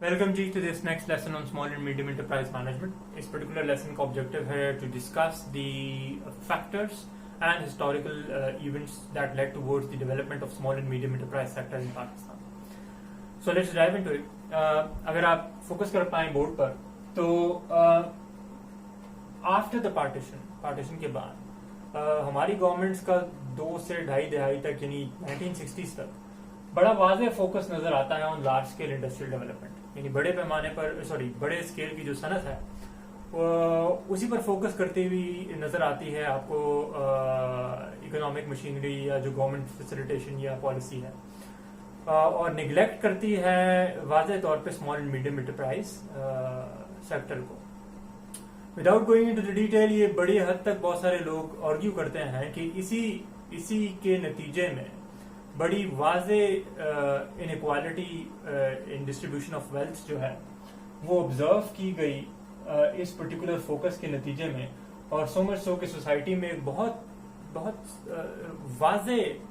Welcome ji to this next lesson on small and medium enterprise management. इस particular lesson का objective है to discuss the factors and historical events that led towards the development of small and medium enterprise sector in Pakistan. So let's dive into it. अगर आप focus कर पाए board पर तो after the partition के बाद हमारी गवर्नमेंट्स का 2 से ढाई दहाई तक यानी 1960s तक बड़ा वाज़ेह फोकस नजर आता है on large scale industrial development, यानी बड़े पैमाने पर बड़े स्केल की जो सनत है उसी पर फोकस करती हुई नजर आती है आपको इकोनॉमिक मशीनरी या जो गवर्नमेंट फैसिलिटेशन या पॉलिसी है, और निगलेक्ट करती है वाज़ेह तौर पे small and medium enterprise sector को। Without going into the detail, ये बड़ी हद तक बहुत सारे लोग आर्ग्यू करते हैं कि इसी के नतीजे में बड़ी वाज़े inequality in distribution of wealth जो है वो ऑब्जर्व की गई इस पर्टिकुलर फोकस के नतीजे में, और सो मच सो कि सोसाइटी में एक बहुत वाज़े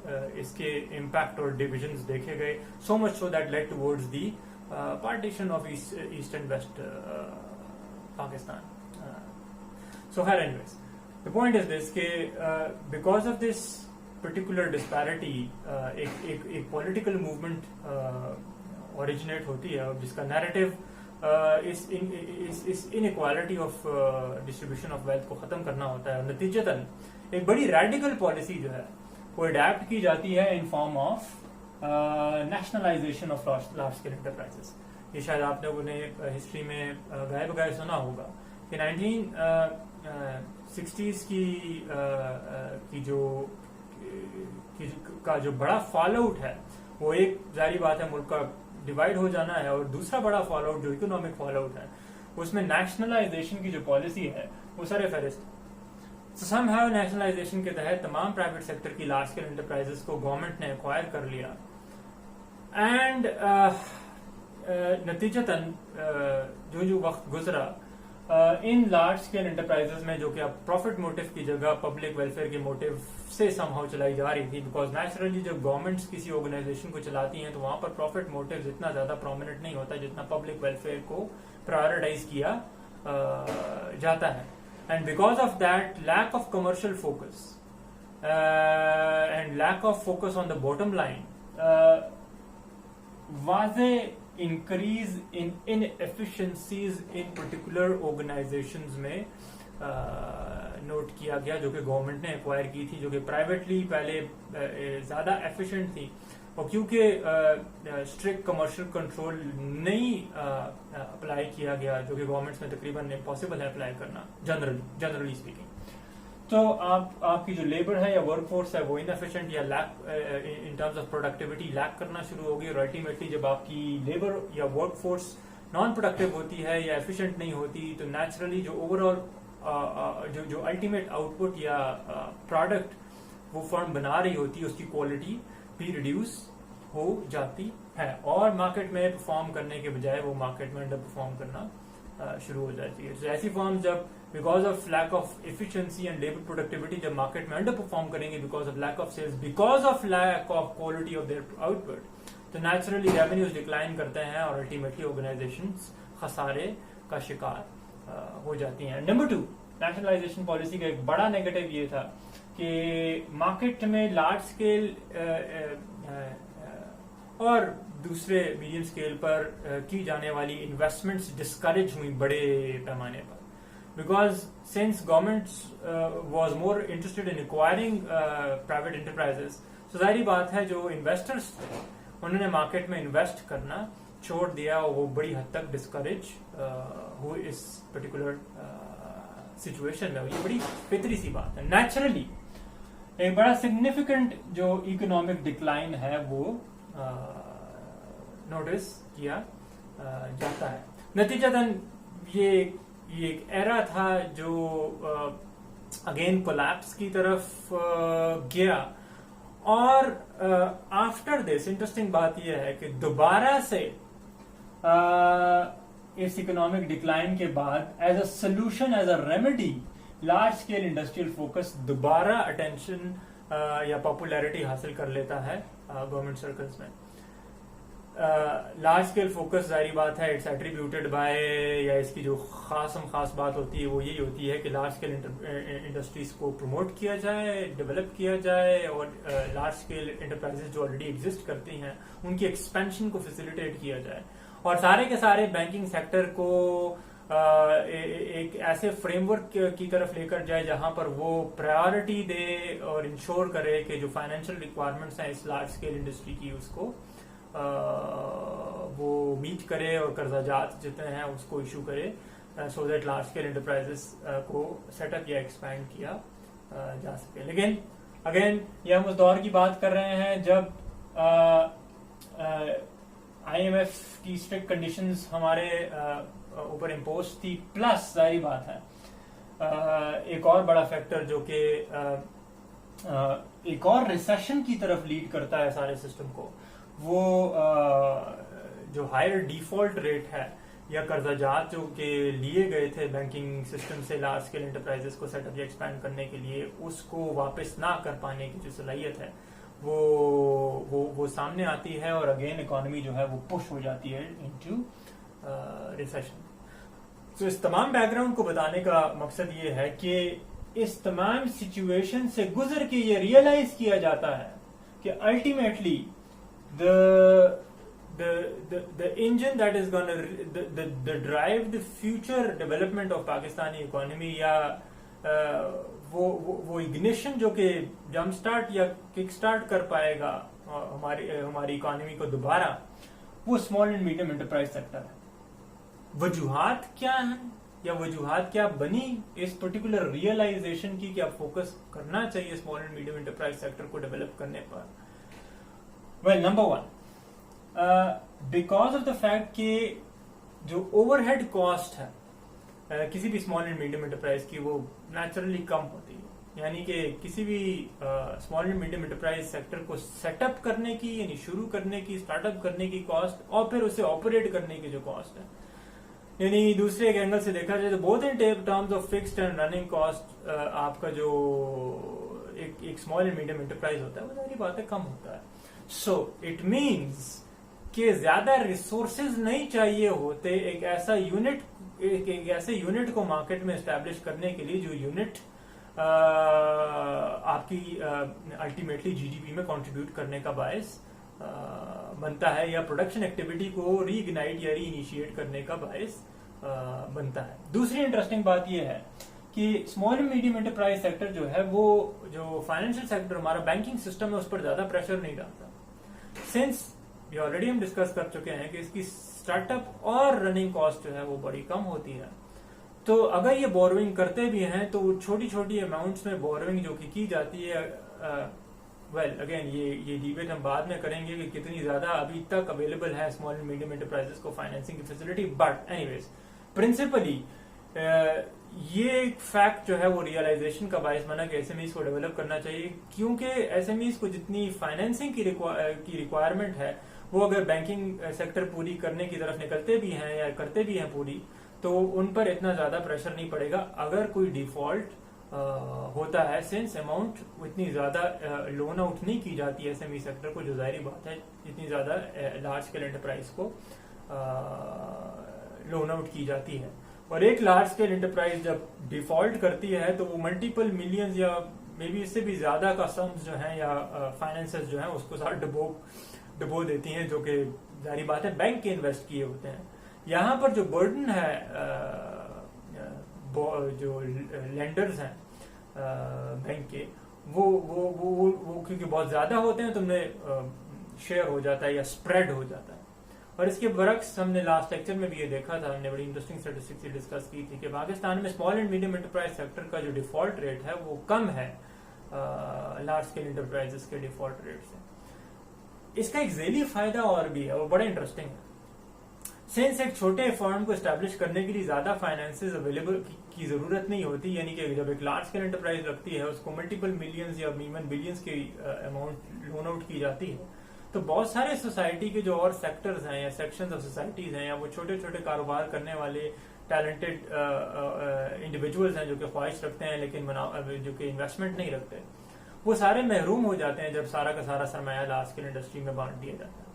इसके इम्पैक्ट और डिविजन्स देखे गए, so much so that led towards the partition of East and West Pakistan. So खैर anyways, the point is this के because of this particular disparity एक पॉलिटिकल मूवमेंट ओरिजिनेट होती है और जिसका नैरेटिव इस inequality of distribution of wealth को खत्म करना होता है, और नतीजतन एक बड़ी रेडिकल पॉलिसी जो है वो अडेप्ट की जाती है in form of nationalisation of large scale enterprises. ये शायद आप लोगों ने हिस्ट्री में गाये बगाए सुना होगा कि 1960s की जो बड़ा फॉल आउट है वो एक जारी बात है, मुल्क का डिवाइड हो जाना है, और दूसरा बड़ा फॉल आउट जो इकोनॉमिक फॉल आउट है उसमें नेशनलाइजेशन की जो पॉलिसी है वो सर फहरिस्त। समहाउ नेशनलाइजेशन के तहत तमाम प्राइवेट सेक्टर की लार्ज स्केल एंटरप्राइजेस को गवर्नमेंट ने एक्वायर कर लिया, एंड नतीजतन जो वक्त गुजरा इन लार्ज स्केल एंटरप्राइजेस में, जो कि अब प्रॉफिट मोटिव की जगह पब्लिक वेलफेयर के मोटिव से समहाउ चलाई जा रही थी, बिकॉज नेचुरली जब गवर्नमेंट्स किसी ऑर्गेनाइजेशन को चलाती हैं तो वहां पर प्रॉफिट मोटिव इतना ज्यादा प्रोमिनेंट नहीं होता जितना पब्लिक वेलफेयर को प्रायोरिटाइज किया जाता है। And because of that lack of commercial focus and lack of focus on the bottom line वाज़े increase in inefficiencies in particular organisations में नोट किया गया, जो कि गवर्नमेंट ने एक्वायर की थी, जो कि प्राइवेटली पहले ज्यादा एफिशिएंट थी, और क्योंकि स्ट्रिक्ट कमर्शियल कंट्रोल नहीं अप्लाई किया गया, जो कि गवर्नमेंट्स में तकरीबन इम्पॉसिबल है अप्लाई करना जनरली स्पीकिंग, तो आपकी जो लेबर है या वर्कफोर्स है वो इनएफिशिएंट या lack in terms of productivity lack करना शुरू होगी, और अल्टीमेटली जब आपकी लेबर या वर्कफोर्स नॉन प्रोडक्टिव होती है या एफिशिएंट नहीं होती तो नेचुरली जो ओवरऑल जो अल्टीमेट आउटपुट या प्रोडक्ट वो फर्म बना रही होती है उसकी क्वालिटी भी रिड्यूस हो जाती है, और मार्केट में परफॉर्म करने के बजाय वो मार्केट में अंडर परफॉर्म करना शुरू हो जाती है। तो ऐसी फर्म जब because of lack of efficiency and labour productivity जब मार्केट में अंडर परफॉर्म करेंगे, because of lack of sales, because of lack of quality of their output, तो नेचुरली रेवेन्यूज डिक्लाइन करते हैं और अल्टीमेटली ऑर्गेनाइजेशंस खसारे का शिकार हो जाती हैं। नंबर 2, नेशनलाइजेशन पॉलिसी का एक बड़ा नेगेटिव ये था कि मार्केट में लार्ज स्केल और दूसरे मीडियम स्केल पर की जाने वाली इन्वेस्टमेंट्स डिस्करेज हुई बड़े पैमाने पर, because since government was more interested in acquiring private enterprises, तो जाहिर बात है जो इन्वेस्टर्स उन्होंने मार्केट में इन्वेस्ट करना छोड़ दिया, और वो बड़ी हद तक डिस्करेज हुए इस पर्टिकुलर सिचुएशन में। ये बड़ी फितरी सी बात है। नेचुरली एक बड़ा सिग्निफिकेंट जो इकोनॉमिक डिक्लाइन है वो नोटिस किया जाता है। नतीजतन ये एक एरा था जो अगेन कोलैप्स की तरफ गया, और आफ्टर दिस इंटरेस्टिंग बात यह है कि दोबारा से इस इकोनॉमिक डिक्लाइन के बाद as a solution, as a remedy, large scale industrial focus दोबारा अटेंशन या पॉपुलैरिटी हासिल कर लेता है गवर्नमेंट सर्कल्स में। लार्ज स्केल फोकस जारी बात है इट्स एट्रीब्यूटेड बाय, या इसकी जो खास बात होती है वो यही होती है कि लार्ज स्केल इंडस्ट्रीज को प्रमोट किया जाए, डेवलप किया जाए, और लार्ज स्केल इंटरप्राइजेस जो ऑलरेडी एग्जिस्ट करती हैं उनकी एक्सपेंशन को फैसिलिटेट किया जाए, और सारे के सारे बैंकिंग सेक्टर को एक ऐसे फ्रेमवर्क की तरफ लेकर जाए जहां पर वो प्रायोरिटी दे और इंश्योर करे कि जो फाइनेंशियल रिक्वायरमेंट्स हैं इस लार्ज स्केल इंडस्ट्री की उसको वो मीट करे, और कर्जाजात जितने हैं उसको इशू करे, so that large scale enterprises को सेटअप या एक्सपैंड किया जा सके। लेकिन अगेन ये हम उस दौर की बात कर रहे हैं जब IMF की स्ट्रिक्ट कंडीशंस हमारे ऊपर इम्पोज थी, प्लस जाहिर बात है एक और बड़ा फैक्टर जो कि एक और रिसेशन की तरफ लीड करता है सारे सिस्टम को, वो जो हायर डिफॉल्ट रेट है या कर्जाजात जो के लिए गए थे बैंकिंग सिस्टम से लार्ज स्केल एंटरप्राइजेस को सेटअप या एक्सपैंड करने के लिए, उसको वापस ना कर पाने की जो सलाहियत है वो सामने आती है, और अगेन इकोनॉमी जो है वो पुश हो जाती है इनटू रिसेशन। तो इस तमाम बैकग्राउंड को बताने का मकसद ये है कि इस तमाम सिचुएशन से गुजर के ये रियलाइज किया जाता है कि ultimately the engine that is going to drive the future development of Pakistani economy, या वो इग्निशन जो कि जंप स्टार्ट या किक स्टार्ट कर पाएगा हमारी इकोनॉमी को दोबारा, वो small and medium enterprise sector है। वजूहात क्या है या वजूहात क्या बनी इस पर्टिकुलर रियलाइजेशन की कि अब फोकस करना चाहिए small and medium enterprise sector को डेवलप करने पर? Well, number one, because of the fact कि जो ओवरहेड कॉस्ट है किसी भी स्मॉल एंड मीडियम एंटरप्राइज की वो नेचुरली कम होती है, यानी कि किसी भी small and medium enterprise sector को सेटअप करने की यानी शुरू करने की, स्टार्टअप करने की कॉस्ट, और फिर उसे ऑपरेट करने की जो कॉस्ट है, यानी दूसरे एक एंगल से देखा जाए तो both in terms of fixed and running cost, आपका जो एक स्मॉल एंड मीडियम एंटरप्राइज होता है वो सारी बातें कम होता है। सो इट मीन्स कि ज्यादा रिसोर्सेज नहीं चाहिए होते एक ऐसा यूनिट, एक ऐसे यूनिट को मार्केट में एस्टेब्लिश करने के लिए जो यूनिट आपकी अल्टीमेटली जीडीपी में कंट्रीब्यूट करने का बायस बनता है, या प्रोडक्शन एक्टिविटी को रीइग्नाइट या रीइनिशिएट करने का बायस बनता है। दूसरी इंटरेस्टिंग बात यह है कि small and medium enterprise sector जो है वो जो फाइनेंशियल सेक्टर हमारा बैंकिंग सिस्टम है उस पर ज्यादा प्रेशर नहीं डालता, सिंस ये ऑलरेडी हम डिस्कस कर चुके हैं कि इसकी स्टार्टअप और रनिंग कॉस्ट जो है वो बड़ी कम होती है। तो अगर ये बोरोइंग करते भी हैं तो छोटी छोटी अमाउंट्स में बोरोइंग जो की जाती है, वेल अगेन ये डिबेट हम बाद में करेंगे कि कितनी ज्यादा अभी तक अवेलेबल है स्मॉल एंड मीडियम एंटरप्राइजेस को फाइनेंसिंग की फैसिलिटी, बट एनीवेज प्रिंसिपली ये एक फैक्ट जो है वो रियलाइजेशन का बायस बना कि एसएमईज को डेवलप करना चाहिए, क्योंकि एसएमईज को जितनी फाइनेंसिंग की रिक्वायरमेंट है वो अगर बैंकिंग सेक्टर पूरी करने की तरफ निकलते भी हैं या करते भी हैं पूरी, तो उन पर इतना ज्यादा प्रेशर नहीं पड़ेगा अगर कोई डिफॉल्ट होता है, सिंस अमाउंट इतनी ज्यादा लोन आउट नहीं की जाती है एसएमई सेक्टर को, जो जाहिर बात है जितनी ज्यादा लार्ज स्केल एंटरप्राइज को लोन आउट की जाती है। और एक लार्ज स्केल एंटरप्राइज जब डिफॉल्ट करती है तो वो मल्टीपल मिलियंस या मे बी इससे भी ज्यादा का सम्स जो है या फाइनेंसेस जो है उसको साथ डुबो देती हैं, जो कि जाहिर बात है बैंक के इन्वेस्ट किए होते हैं। यहाँ पर जो बर्डन है जो लेंडर्स हैं बैंक के वो क्योंकि बहुत ज्यादा होते हैं तो उनमें शेयर हो जाता है या स्प्रेड हो जाता है। और इसके बरक्स हमने लास्ट लेक्चर में भी ये देखा था, हमने बड़ी इंटरेस्टिंग स्टैटिस्टिक्स डिस्कस की थी कि पाकिस्तान में small and medium enterprise sector का जो डिफॉल्ट रेट है वो कम है लार्ज स्केल एंटरप्राइजेस के डिफॉल्ट रेट से। इसका एक ज़ेली फायदा और भी है, वो बड़ा इंटरेस्टिंग है। सिंस एक छोटे फर्म को एस्टैब्लिश करने के लिए ज्यादा फाइनेंसेस अवेलेबल की जरूरत नहीं होती, यानी कि जब एक लार्ज स्केल एंटरप्राइज रखती है उसको मल्टीपल मिलियंस या इवन बिलियंस की अमाउंट लोन आउट की जाती है, तो बहुत सारे सोसाइटी के जो और सेक्टर्स हैं या सेक्शंस ऑफ सोसाइटीज हैं या वो छोटे छोटे कारोबार करने वाले टैलेंटेड इंडिविजुअल्स हैं जो कि ख्वाहिश रखते हैं लेकिन जो कि इन्वेस्टमेंट नहीं रखते, वो सारे महरूम हो जाते हैं जब सारा का सारा सरमाया लार्ज स्केल इंडस्ट्री में बांट दिया जाता है।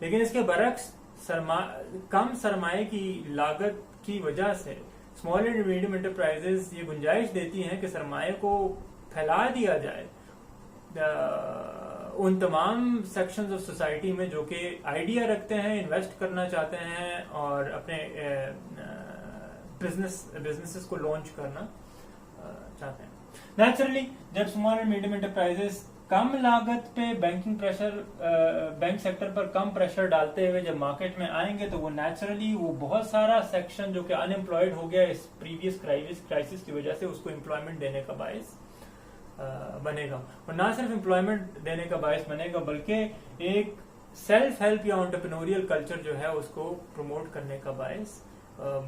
लेकिन इसके बरक्स कम सरमाए की लागत की वजह से स्मॉल एंड मीडियम एंटरप्राइजेस ये गुंजाइश देती हैं कि सरमाए को फैला दिया जाए उन तमाम सेक्शंस ऑफ सोसाइटी में जो कि आइडिया रखते हैं, इन्वेस्ट करना चाहते हैं और अपने बिजनेसेस को लॉन्च करना चाहते हैं। नेचुरली जब स्मॉल एंड मीडियम एंटरप्राइजेस कम लागत पे बैंक सेक्टर पर कम प्रेशर डालते हुए जब मार्केट में आएंगे तो वो नेचुरली वो बहुत सारा सेक्शन जो कि अनएम्प्लॉयड हो गया इस प्रीवियस क्राइसिस की वजह से उसको एम्प्लॉयमेंट देने का बायस बनेगा। और ना सिर्फ एम्प्लॉयमेंट देने का बायस बनेगा बल्कि एक सेल्फ हेल्प या एंटरप्रेन्योरियल कल्चर जो है उसको प्रमोट करने का बायस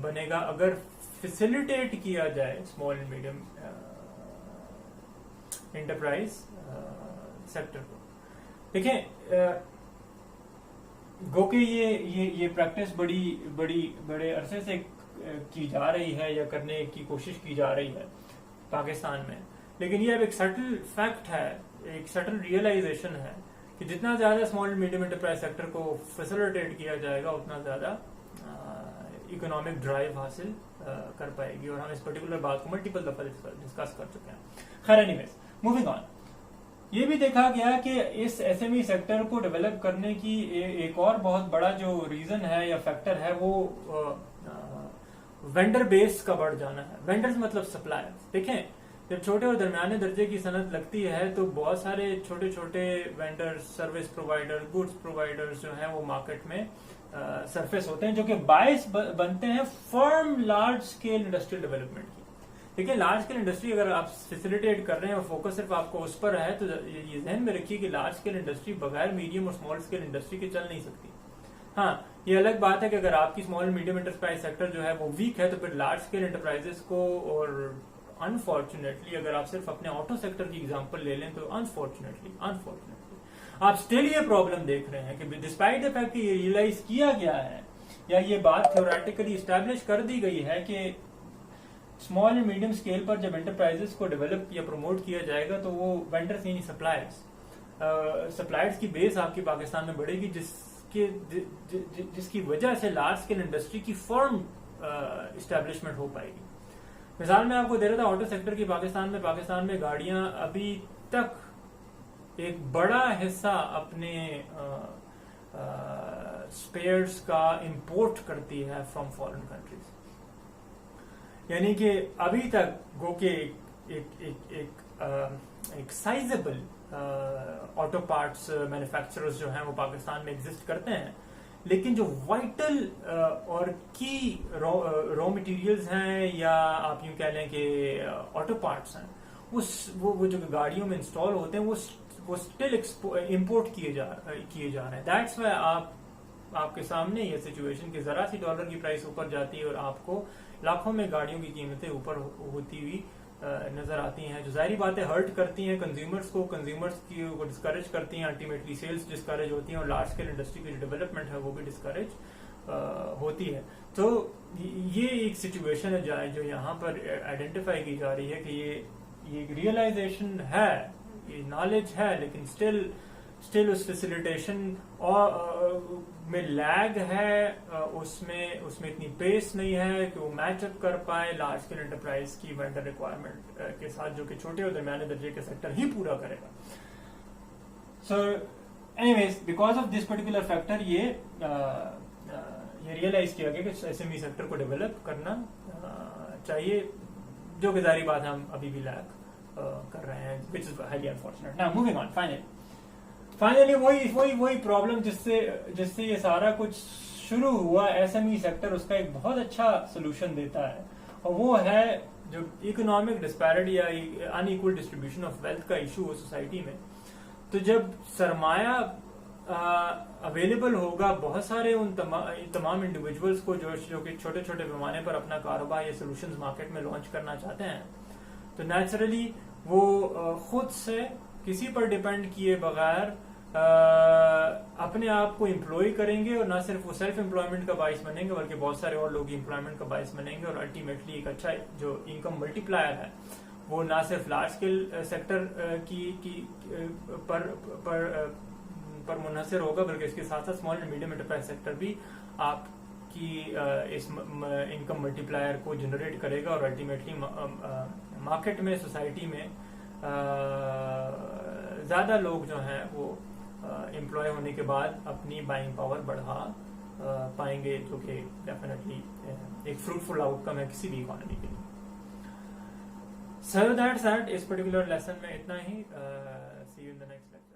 बनेगा अगर फैसिलिटेट किया जाए small and medium enterprise sector को। देखें गो के ये प्रैक्टिस बड़े अरसे से की जा रही है या करने की कोशिश की जा रही है पाकिस्तान में, लेकिन ये अब एक सटल फैक्ट है, एक सटल रियलाइजेशन है कि जितना ज्यादा small and medium enterprise sector को फैसिलिटेट किया जाएगा उतना ज्यादा इकोनॉमिक ड्राइव हासिल कर पाएगी। और हम इस पर्टिकुलर बात को मल्टीपल दफा डिस्कस कर चुके हैं। खैर एनीवेज मूविंग ऑन, ये भी देखा गया कि इस एसएमई सेक्टर को डेवलप करने की एक और बहुत बड़ा जो रीजन है या फैक्टर है वो वेंडर बेस का बढ़ जाना है। वेंडर्स मतलब सप्लायर्स। देखें जब छोटे और दरमियाने दर्जे की सनत लगती है तो बहुत सारे छोटे छोटे vendors, service provider, goods providers जो हैं वो मार्केट में सरफेस होते हैं जो कि बायस बनते हैं firm large scale industrial development की। देखिए लार्ज स्केल इंडस्ट्री अगर आप फैसिलिटेट कर रहे हैं और फोकस सिर्फ आपको उस पर है तो ये ध्यान में रखिए कि लार्ज स्केल इंडस्ट्री बगैर मीडियम और स्मॉल स्केल इंडस्ट्री के चल नहीं सकती। हाँ ये अलग बात है कि अगर आपकी स्मॉल मीडियम एंटरप्राइज सेक्टर जो है वो वीक है तो फिर लार्ज स्केल एंटरप्राइजेस को, और अनफॉर्चुनेटली अगर आप सिर्फ अपने ऑटो सेक्टर की एग्जांपल ले लें तो अनफॉर्चुनेटली आप स्टिल ये प्रॉब्लम देख रहे हैं कि डिस्पाइट द फैक्ट कि ये रियलाइज किया गया है या ये बात थ्योरेटिकली एस्टैब्लिश कर दी गई है कि स्मॉल एंड मीडियम स्केल पर जब एंटरप्राइजेस को डेवलप या प्रमोट किया जाएगा तो वो वेंडर्स यानी सप्लायर्स की बेस आपकी पाकिस्तान में बढ़ेगी जिसकी वजह से लार्ज स्केल इंडस्ट्री की फर्म एस्टैब्लिशमेंट हो पाएगी। मिसाल मैं आपको दे रहा था ऑटो सेक्टर की। पाकिस्तान में गाड़ियां अभी तक एक बड़ा हिस्सा अपने स्पेयर्स का इंपोर्ट करती है फ्रॉम फॉरेन कंट्रीज, यानी कि अभी तक गो के एक साइजेबल ऑटो पार्ट्स मैन्युफैक्चरर्स जो हैं वो पाकिस्तान में एग्जिस्ट करते हैं, लेकिन जो वाइटल और की रॉ मटेरियल्स हैं या आप यूं कह लें कि ऑटो पार्ट्स हैं वो जो गाड़ियों में इंस्टॉल होते हैं वो स्टिल इंपोर्ट किए जा रहे हैं। दैट्स वाई आपके सामने ये सिचुएशन कि जरा सी डॉलर की प्राइस ऊपर जाती है और आपको लाखों में गाड़ियों की कीमतें ऊपर होती हुई नजर आती हैं, जो जाहिर बातें हर्ट करती हैं कंज्यूमर्स की डिस्करेज करती हैं। अल्टीमेटली सेल्स डिस्करेज होती हैं और लार्ज स्केल इंडस्ट्री की जो डेवलपमेंट है वो भी डिस्करेज होती है। तो ये एक सिचुएशन है जो यहाँ पर आइडेंटिफाई की जा रही है कि ये रियलाइजेशन है, ये नॉलेज है, लेकिन स्टिल उस फैसिलिटेशन में लैग है, उसमें इतनी पेस नहीं है कि वो मैचअप कर पाए लार्ज स्केल एंटरप्राइज की वेंडर रिक्वायरमेंट के साथ, जो कि छोटे और दरमियाने दर्जे के सेक्टर ही पूरा करेगा। So anyways because of this particular factor ये रियलाइज किया गया कि एसएमई सेक्टर को डेवलप करना चाहिए, जो कि जारी बात है हम अभी भी लैग कर रहे हैं, which is highly unfortunate. Now moving on, finally वही प्रॉब्लम जिससे ये सारा कुछ शुरू हुआ एसएमई सेक्टर, उसका एक बहुत अच्छा सोल्यूशन देता है, और वो है जो इकोनॉमिक डिस्पैरिटी या अनइक्वल डिस्ट्रीब्यूशन ऑफ वेल्थ का इशू हो सोसाइटी में। तो जब सरमाया अवेलेबल होगा बहुत सारे उन तमाम इंडिविजुअल्स को जो कि छोटे छोटे पैमाने पर अपना कारोबार या सोल्यूशंस मार्केट में लॉन्च करना चाहते हैं, तो नेचुरली वो खुद से किसी पर डिपेंड किए बगैर अपने आप को एम्प्लॉय करेंगे, और ना सिर्फ वो सेल्फ एम्प्लॉयमेंट का बाइस बनेंगे बल्कि बहुत सारे और लोग एम्प्लॉयमेंट का बाइस बनेंगे, और अल्टीमेटली एक अच्छा जो इनकम मल्टीप्लायर है वो ना सिर्फ लार्ज स्केल सेक्टर की पर पर मुनहसर होगा, बल्कि इसके साथ साथ small and medium enterprise sector भी आपकी इस इनकम मल्टीप्लायर को जनरेट करेगा और अल्टीमेटली मार्केट में, सोसाइटी में ज्यादा लोग जो हैं वो एम्प्लॉय होने के बाद अपनी बाइंग पावर बढ़ा पाएंगे, जो कि डेफिनेटली एक फ्रूटफुल आउटकम है किसी भी इकोनॉमी के लिए। So that's that इस पर्टिकुलर लेसन में इतना ही। See you in the next lecture.